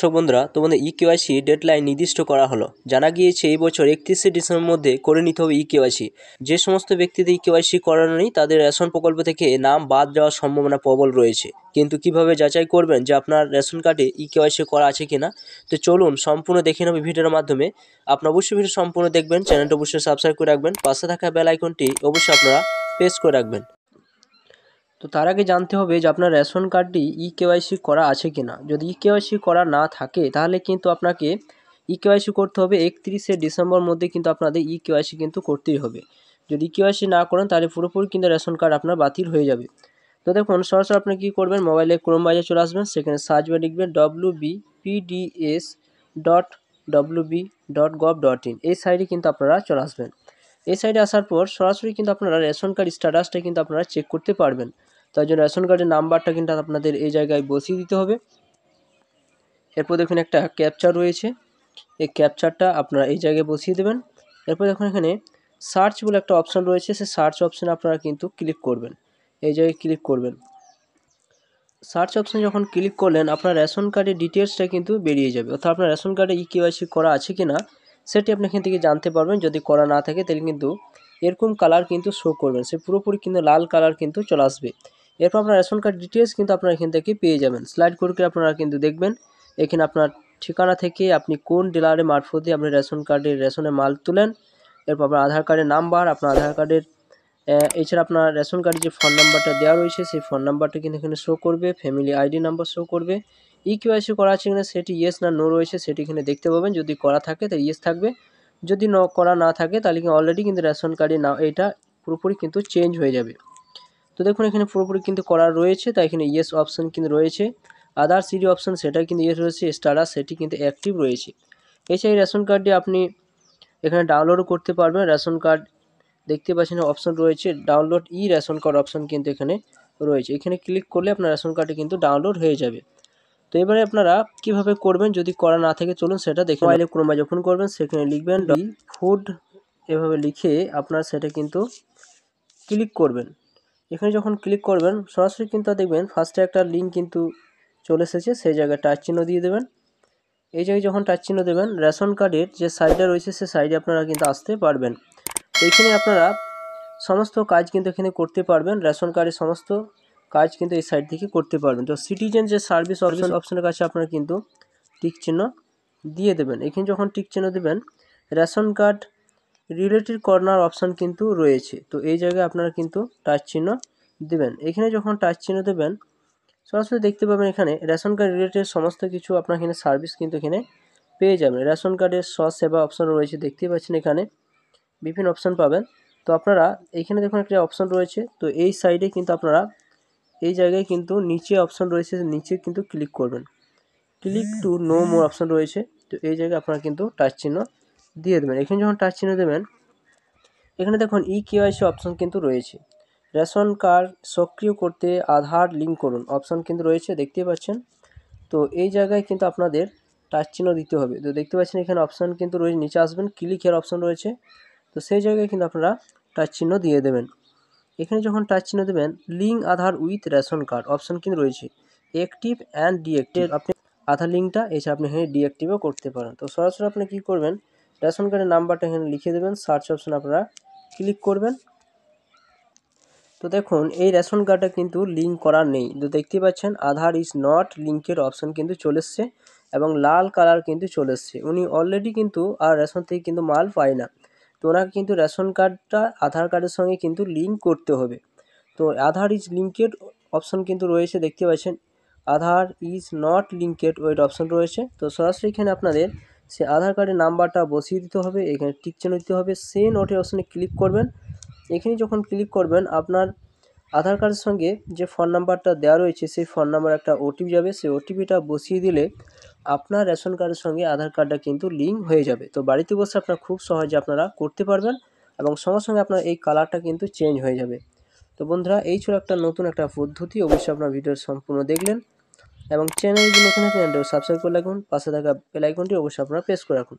দর্শক বন্ধুরা, তোমাদের ইকেওয়াইসি ডেডলাইন নির্দিষ্ট করা হলো। জানা গিয়েছে এই বছর 31শে ডিসেম্বর মধ্যে করে নিতে হবে ইকেওয়াইসি। যে সমস্ত ব্যক্তিদের ইকেওয়াইসি করানো নেই তাদের রেশন প্রকল্প থেকে নাম বাদ যাওয়ার সম্ভাবনা প্রবল রয়েছে। কিন্তু কিভাবে যাচাই করবেন যে আপনার রেশন কার্ডে ইকেওয়াইসি করা আছে কিনা? তো চলুন সম্পূর্ণ দেখে নেব ভিডিওর মাধ্যমে। আপনারা অবশ্যই ভিডিও সম্পূর্ণ দেখবেন, চ্যানেলটা অবশ্যই সাবস্ক্রাইব করে রাখবেন, পাশে থাকা বেল আইকনটি অবশ্যই আপনারা প্রেস করে রাখবেন। তো তার আগে জানতে হবে যে আপনার রেশন কার্ডটি ইকেওয়াইসি করা আছে কিনা। যদি ইকেওয়াইসি করা না থাকে তাহলে কিন্তু আপনাকে ইকেওয়াইসি করতে হবে 31শে ডিসেম্বর মধ্যে, কিন্তু আপনাদের ইকেওয়াইসি কিন্তু করতেই হবে। যদি ইকেওয়াইসি না করেন তাহলে পুরোপুরি কিন্তু রেশন কার্ড আপনার বাতিল হয়ে যাবে। তো দেখুন, সরাসরি আপনি কী করবেন, মোবাইলে ক্রোম ব্রাউজারে চলে আসবেন, সেখানে সার্চ বারে লিখবেন wbpds.wb.gov.in। এই সাইটে কিন্তু আপনারা চলে আসবেন। এই সাইডে আসার পর সরাসরি কিন্তু আপনারা রেশন কার্ড স্ট্যাটাসটা কিন্তু আপনারা চেক করতে পারবেন। তার জন্য রেশন কার্ডের নাম্বারটা কিন্তু আপনাদের এই জায়গায় বসিয়ে দিতে হবে। এরপর দেখুন একটা ক্যাপচার রয়েছে, এই ক্যাপচারটা আপনারা এই জায়গায় বসিয়ে দেবেন। এরপর দেখুন এখানে সার্চ বলে একটা অপশান রয়েছে, সেই সার্চ অপশানে আপনারা কিন্তু ক্লিক করবেন। এই জায়গায় ক্লিক করবেন। সার্চ অপশানে যখন ক্লিক করলেন আপনার রেশন কার্ডের ডিটেলসটা কিন্তু বেরিয়ে যাবে, অর্থাৎ আপনার রেশন কার্ডে ইকেওয়াইসি করা আছে কি না সেটি আপনি এখান থেকে জানতে পারবেন। যদি করা না থাকে তাহলে কিন্তু এরকম কালার কিন্তু শো করবেন, সে পুরোপুরি কিন্তু লাল কালার কিন্তু চলে আসবে। এরপর আপনার রেশন কার্ড ডিটেলস কিন্তু আপনারা এখান থেকে পেয়ে যাবেন। স্লাইড করে আপনারা কিন্তু দেখবেন এখানে আপনার ঠিকানা থেকে আপনি কোন ডিলারের মারফতে আপনি রেশন কার্ডের রেশনের মাল তুলেন, এরপর আপনার আধার কার্ডের নাম্বার, আপনার আধার কার্ডের এছাড়া আপনার রেশন কার্ডে যে ফোন নাম্বারটা দেওয়া রয়েছে সেই ফোন নাম্বারটা কিন্তু এখানে শো করবে, ফ্যামিলি আইডি নাম্বার শো করবে। ইকেওয়াইসি করা আছে কিনা সেটি ইয়েস না নো রয়েছে সেটি এখানে দেখতে পাবেন। যদি করা থাকে তাহলে ইয়েস থাকবে, যদি করা না থাকে তাহলে কিন্তু অলরেডি কিন্তু রেশন কার্ডে না এটা পুরোপুরি কিন্তু চেঞ্জ হয়ে যাবে। তো দেখুন এখানে পুরোপুরি কিন্তু করা রয়েছে, তাই এখানে ইয়েস অপশান কিন্তু রয়েছে। আধার সিডি অপশান সেটা কিন্তু ইয়েস রয়েছে, স্ট্যাটাস সেটি কিন্তু অ্যাক্টিভ রয়েছে। এছাড়া এই রেশন কার্ডটি আপনি এখানে ডাউনলোডও করতে পারবেন। রেশন কার্ড দেখতে পাচ্ছেন অপশন রয়েছে ডাউনলোড রেশন কার্ড অপশন কিন্তু এখানে রয়েছে। এখানে ক্লিক করলে আপনার রেশন কার্ডটি কিন্তু ডাউনলোড হয়ে যাবে। তো এবারে আপনারা কিভাবে করবেন যদি করা না থাকে চলুন সেটা দেখে। মোবাইলে ক্রোমে যখন করবেন সেখানে লিখবেন ফুড, এভাবে লিখে আপনার সেটা কিন্তু ক্লিক করবেন। এখানে যখন ক্লিক করবেন সরাসরি কিন্তু দেখবেন ফার্স্টে একটা লিঙ্ক কিন্তু চলে এসেছে, সেই জায়গায় টাচ চিহ্ন দিয়ে দেবেন। এই জায়গায় যখন টাচ চিহ্ন দেবেন রেশন কার্ডের যে সাইডটা রয়েছে সেই সাইডে আপনারা কিন্তু আসতে পারবেন। এইখানে আপনারা সমস্ত কাজ কিন্তু এখানে করতে পারবেন, রেশন কার্ডের সমস্ত কাজ কিন্তু এই সাইড থেকে করতে পারবেন। তো সিটিজেন যে সার্ভিস অপশনের কাছে আপনারা কিন্তু টিক চিহ্ন দিয়ে দেবেন। এখানে যখন টিক চিহ্ন দেবেন ration card related corner option কিন্তু রয়েছে, তো এই জায়গায় আপনারা কিন্তু টাচ চিহ্ন দেবেন। এখানে যখন টাচ চিহ্ন দেবেন সরাসরি দেখতে পাবেন এখানে রেশন কার্ড রিলেটেড সমস্ত কিছু আপনার এখানে সার্ভিস কিন্তু এখানে পেয়ে যাবেন। রেশন কার্ডের সেবা অপশান রয়েছে, দেখতে পাচ্ছেন এখানে বিভিন্ন অপশান পাবেন। তো আপনারা এইখানে দেখুন একটা অপশান রয়েছে, তো এই সাইডে কিন্তু আপনারা এই জায়গায় কিন্তু নিচে অপশান রয়েছে, নিচে কিন্তু ক্লিক করবেন। Click to know more option রয়েছে, তো এই জায়গায় আপনারা কিন্তু টাচ চিহ্ন দিয়ে দেবেন। এখানে যখন টাচ চিহ্ন দেবেন এখানে দেখুন ইকেওয়াইসি অপশান কিন্তু রয়েছে। রেশন কার্ড সক্রিয় করতে আধার লিঙ্ক করুন অপশান কিন্তু রয়েছে, দেখতে পাচ্ছেন। তো এই জায়গায় কিন্তু আপনাদের টাচ চিহ্ন দিতে হবে। তো দেখতে পাচ্ছেন এখানে অপশান কিন্তু রয়েছে, নিচে আসবেন ক্লিক এর অপশান রয়েছে, তো সেই জায়গায় কিন্তু আপনারা টাচ চিহ্ন দিয়ে দেবেন। এখানে যখন টাচ চিহ্ন দেবেন link Aadhaar with ration card option কিন্তু রয়েছে, অ্যাক্টিভ অ্যান্ড ডিঅ্যাক্টিভ। আপনি আধার লিঙ্কটা এছাড়া আপনি এখানে ডিঅ্যাক্টিভও করতে পারেন। তো সরাসরি আপনি কী করবেন, রেশন কার্ডের নাম্বারটা এখানে লিখে দেবেন, সার্চ অপশান আপনারা ক্লিক করবেন। তো দেখুন এই রেশন কার্ডটা কিন্তু লিঙ্ক করা নেই, তো দেখতে পাচ্ছেন আধার ইজ নট লিঙ্কের অপশান কিন্তু চলে এসছে এবং লাল কালার কিন্তু চলে এসছে। উনি অলরেডি কিন্তু আর রেশন থেকে কিন্তু মাল পায় না, তো ওনাকে কিন্তু রেশন কার্ডটা আধার কার্ডের সঙ্গে কিন্তু লিঙ্ক করতে হবে। তো আধার ইজ লিঙ্কেড অপশান কিন্তু রয়েছে, দেখতে পাচ্ছেন Aadhaar is not linked with option রয়েছে। তো সরাসরি এখানে আপনাদের সে আধার কার্ডের নাম্বারটা বসিয়ে দিতে হবে, এখানে টিক চিহ্ন দিতে হবে, সেন্ড ওটিপি অপশানে ক্লিক করবেন। এখানে যখন ক্লিক করবেন আপনার আধার কার্ডের সঙ্গে যে ফোন নাম্বারটা দেওয়া রয়েছে সেই ফোন নাম্বার একটা ওটিপি যাবে, সেই ওটিপিটা বসিয়ে দিলে আপনার রেশন কার্ডের সঙ্গে আধার কার্ডটা কিন্তু লিঙ্ক হয়ে যাবে। তো বাড়িতে বসে আপনারা খুব সহজে আপনারা করতে পারবেন এবং সঙ্গে সঙ্গে আপনার এই কালারটা কিন্তু চেঞ্জ হয়ে যাবে। তো বন্ধুরা এই ছিল একটা নতুন একটা পদ্ধতি, অবশ্যই আপনার ভিডিও সম্পূর্ণ দেখলেন এবং চ্যানেল যদি নতুন চ্যানেলটা সাবস্ক্রাইব করে রাখুন, পাশে থাকা বেল আইকনটি অবশ্যই আপনারা প্রেস করে রাখুন।